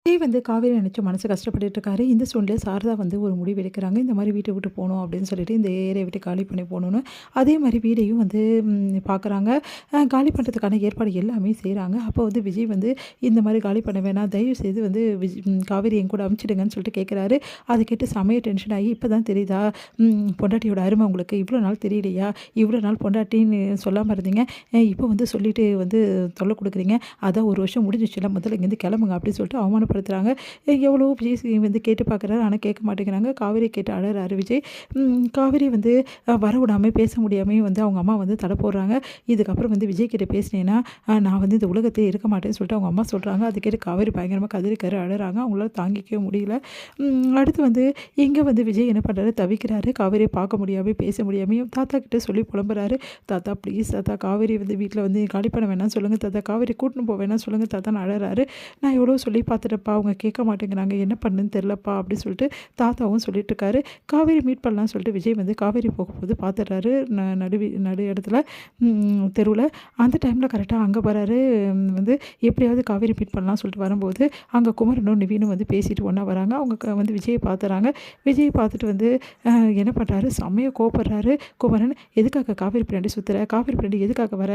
விஜய் வந்து காவேரி நினச்சு மனசு கஷ்டப்பட்டுட்டு இருக்காரு. இந்த சூழ்நிலையில சாரதா வந்து ஒரு முடிவு எடுக்கிறாங்க. இந்த மாரி வீட்ட விட்டு போணும் அப்படின்னு சொல்லிட்டு, இந்த ஏரியா விட்டு காலி பண்ணி போணும்னு. அதே மாரி வீடையும் வந்து பார்க்குறாங்க. காலி பண்ணுறதுக்கான ஏற்பாடு எல்லாமே செய்றாங்க. அப்போ வந்து விஜய் வந்து இந்த மாரி காலி பண்ண வேணாம். தயவு செய்து வந்து காவேரி என் கூட அனுப்பிச்சிடுங்கன்னு சொல்லிட்டு கேட்குறாரு. அத கேட்டு செமையா டென்ஷன் ஆகி, இப்ப தான் தெரியுதா பொண்டாட்டியோட அருமை உங்களுக்கு? இவ்வளோ நாள் தெரியலையா? இவ்வளோ நாள் பொண்டாட்டின்னு சொல்லாம இருந்தீங்க. இப்போ வந்து சொல்லிட்டு வந்து தொல்ல குடுக்குறீங்க. அதான் 1 வருஷம் முடிஞ்சிச்சுல்ல. முதல்ல இங்கேருந்து கிளம்புங்க அப்படின்னு சொல்லிட்டு அவமானப்படுத்துறாங்க. எவ்வளோ விஜய் வந்து கேட்டு பார்க்குறாரு. ஆனா கேட்க மாட்டேங்கிறாங்க. காவேரி கேட்டு அழறாரு விஜய். காவேரி வந்து வரவிடாம பேச முடியாமயே வந்து அவங்க அம்மா வந்து தடை போடுறாங்க. இதுக்கப்புறம் வந்து விஜய் கிட்ட பேசினேன்னா, நான் வந்து இந்த உலகத்திலே இருக்க மாட்டேன்னு சொல்லிட்டு அவங்க அம்மா சொல்றாங்க. அது கேட்டு காவேரி பயங்கரமா கதறி அழறாங்க. அவங்களால தாங்கிக்கவே முடியல. அடுத்து வந்து இங்க வந்து விஜய் என்ன பண்றாரு, தவிக்கிறாரு. காவேரியை பார்க்க முடியாம, பேச முடியாமயும் தாத்தா கிட்ட சொல்லி புலம்புறாரு. தாத்தா ப்ளீஸ் தாத்தா காவேரி வந்து வீட்ல வந்து காலி பண்ண வேணாம்னு சொல்லுங்க தாத்தா. காவேரி கூட்டின்னு போ வேணாம்னு சொல்லுங்க தாத்தான்னு அழறாரு. நான் எவ்வளோ சொல்லி பார்த்துட்டேன்ப்பா, அவங்க கேட்க மாட்டேங்கிறாங்க. என்ன பண்ணுன்னு தெரிலப்பா அப்படின்னு சொல்லிட்டு தாத்தாவும் சொல்லிட்டுருக்காரு. காவேரி மீட் பண்ணலான்னு சொல்லிட்டு விஜய் வந்து காவேரி போகும்போது பார்த்துடுறாரு. நடு இடத்துல தெருவுல. அந்த டைமில் கரெக்டாக அங்கே வராரு. வந்து எப்படியாவது காவேரி மீட் பண்ணலாம்னு சொல்லிட்டு வரும்போது, அங்கே குமரனும் நிவினும் வந்து பேசிட்டு ஒன்றா வராங்க. அவங்க வந்து விஜயை பார்த்துறாங்க. விஜய் பார்த்துட்டு வந்து என்ன பண்ணுறாரு, செம்மையா கோவப்படுறாரு. குமரன் எதுக்காக காவேரி பின்னாடி சுற்றுற? காவேரி பின்னாடி எதுக்காக வர?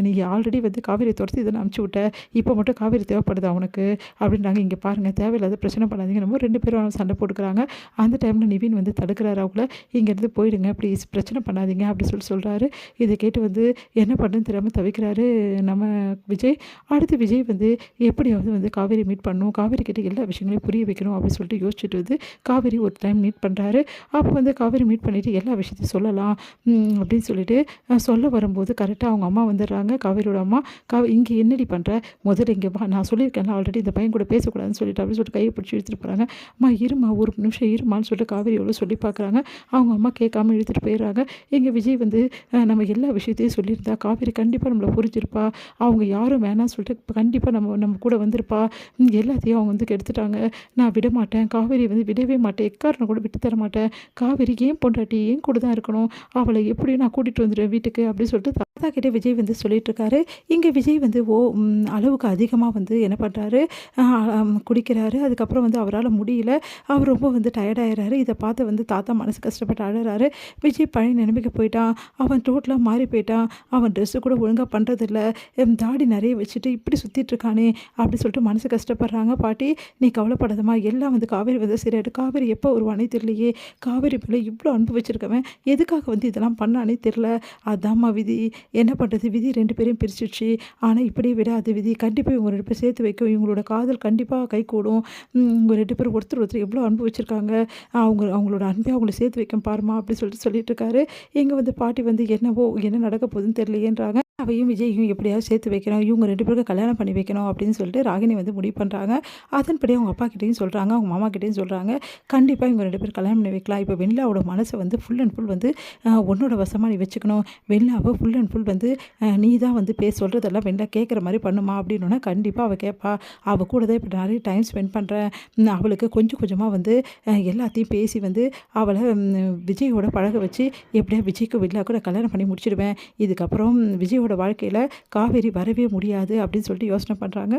நீ ஆல்ரெடி வந்து காவேரியை துரத்தி தானே அனுப்பிச்சி விட்ட. இப்போ மட்டும் காவேரி தேவைப்படுதா உனக்கு? அப்படின்றாங்க. இங்கே பாருங்கள் தேவையில்லாத பிரச்சனை பண்ணாதீங்க. நம்ம 2 பேரும் சண்டை போட்டுக்கிறாங்க. அந்த டைமில் நிவின் வந்து தடுக்கிறாரு அவங்கள. இங்கேருந்து போயிடுங்க ப்ளீஸ், பிரச்சனை பண்ணாதீங்க அப்படி சொல்கிறாரு. இதை கேட்டு வந்து என்ன பண்ணுன்னு தெரியாமல் தவிக்கிறாரு நம்ம விஜய். அடுத்து விஜய் வந்து எப்படியாவது வந்து காவேரி மீட் பண்ணணும், காவேரி கிட்ட எல்லா விஷயங்களையும் புரிய வைக்கணும் அப்படின்னு சொல்லிட்டு யோசிச்சுட்டு வந்து காவேரி ஒரு டைம் மீட் பண்ணுறாரு. அப்போ வந்து காவேரி மீட் பண்ணிவிட்டு எல்லா விஷயத்தையும் சொல்லலாம் அப்படின்னு சொல்லிட்டு சொல்ல வரும்போது கரெக்டாக அவங்க அம்மா வந்துடுறாங்க. காவேரியோட அம்மா. இங்கே என்னடி பண்ணுற? முதல்ல இங்கே வா, நான் சொல்லியிருக்கேன்ல ஆல்ரெடி இந்த பையன் கூட பேசக்கூடாதுன்னு சொல்லிட்டு அப்படின்னு சொல்லிட்டு கையை பிடிச்சி இழுத்துட்டு போகிறாங்க. அம்மா இருமா, ஒரு நிமிஷம் இருமான்னு சொல்லிட்டு காவேரி எவ்வளோ சொல்லி பார்க்குறாங்க. அவங்க அம்மா கேட்காம இழுத்துட்டு போயிடுறாங்க. எங்கள் விஜய் வந்து நம்ம எல்லா விஷயத்தையும் சொல்லியிருந்தா காவேரி கண்டிப்பாக நம்மளை புரிஞ்சிருப்பா. அவங்க யாரும் வேணாம்னு சொல்லிட்டு கண்டிப்பாக நம்ம கூட வந்திருப்பா. எல்லாத்தையும் அவங்க வந்து கெடுத்துட்டாங்க. நான் விட மாட்டேன், காவேரி வந்து விடவே மாட்டேன், எக்காரணம் கூட விட்டு தர மாட்டேன். காவேரி ஏன் பொண்டாட்டி ஏன் கூட தான் இருக்கணும், அவளை எப்படியும் நான் கூட்டிகிட்டு வந்துடுவேன் வீட்டுக்கு அப்படின்னு சொல்லிட்டு தாத்தா கிட்டே விஜய் வந்து சொல்லிட்டு இருக்காரு. இங்கே விஜய் வந்து அளவுக்கு அதிகமாக வந்து என்ன பண்ணுறாரு, குடிக்கிறாரு. அதுக்கப்புறம் வந்து அவரால் முடியல. அவர் ரொம்ப வந்து டயர்டாயிடுறாரு. இதை பார்த்து வந்து தாத்தா மனசு கஷ்டப்பட்டு அழறாரு. விஜய் பழைய நிலைமைக்கு போயிட்டான். அவன் டோட்டலாக மாறி போயிட்டான். அவன் ட்ரெஸ்ஸு கூட ஒழுங்காக பண்ணுறதில்ல. தாடி நிறைய வச்சுட்டு இப்படி சுற்றிட்டுருக்கானே அப்படி சொல்லிட்டு மனசு கஷ்டப்படுறாங்க. பாட்டி நீ கவலைப்படாதம்மா, எல்லாம் வந்து காவேரி வந்து சரியாயிட்டு. காவேரி எப்போ வருவானே தெரியலையே. காவேரி மேலே இவ்வளோ அன்பு வச்சுருக்கவன் எதுக்காக வந்து இதெல்லாம் பண்ணானே தெரில. அதாம்மா விதி. என்ன பண்ணுறது, விதி 2 பேரையும் பிரிச்சிடுச்சு. ஆனால் இப்படியே விடாது விதி. கண்டிப்பாக இவங்க 2 பேரும் சேர்த்து வைக்கும். இவங்களோட காதல் கண்டிப்பாக கைகூடும். இவங்க 2 பேரும் ஒருத்தர் எவ்வளோ அன்பு வச்சுருக்காங்க. அவங்களோட அன்பை அவங்கள சேர்த்து வைக்கும் பாருமா அப்படி சொல்லிட்டு இருக்காரு. இங்கே வந்து பாட்டி வந்து என்னவோ என்ன நடக்க போகுதுன்னு தெரியலையேன்றாங்க. அவையும் விஜயும் எப்படியாவது சேர்த்து வைக்கணும், இவங்க 2 பேருக்கும் கல்யாணம் பண்ணி வைக்கணும் அப்படின்னு சொல்லிட்டு ராகினி வந்து முடிவு பண்ணுறாங்க. அதன்படி அவங்க அப்பா கிட்டேயும் சொல்கிறாங்க, அவங்க மாமா கிட்டேயும் சொல்கிறாங்க. கண்டிப்பாக இவங்க 2 பேரும் கல்யாணம் பண்ணி வைக்கலாம். இப்போ வெண்ணிலாவோட மனசை வந்து ஃபுல் அண்ட் ஃபுல் வந்து உன்னோட வசமாக நீ வச்சுக்கணும். வெண்ணிலாவை ஃபுல் அண்ட் ஃபுல் வந்து நீ தான் வந்து சொல்கிறதெல்லாம் வெண்ணிலா கேட்குற மாதிரி பண்ணுமா அப்படின்னோன்னா கண்டிப்பாக அவள் கேட்பா. அவள் கூட தான் இப்போ நிறைய டைம் ஸ்பெண்ட் பண்ணுறேன். அவளுக்கு கொஞ்சம் கொஞ்சமாக வந்து எல்லாத்தையும் பேசி வந்து அவளை விஜயோட பழக வச்சு எப்படியா விஜய்க்கு வெண்ணிலாவுக்கு நான் கல்யாணம் பண்ணி முடிச்சிடுவேன். இதுக்கப்புறம் விஜயோட வாழ்க்கையில் காவேரி வரவே முடியாது அப்படின்னு சொல்லிட்டு யோசனை பண்ணுறாங்க.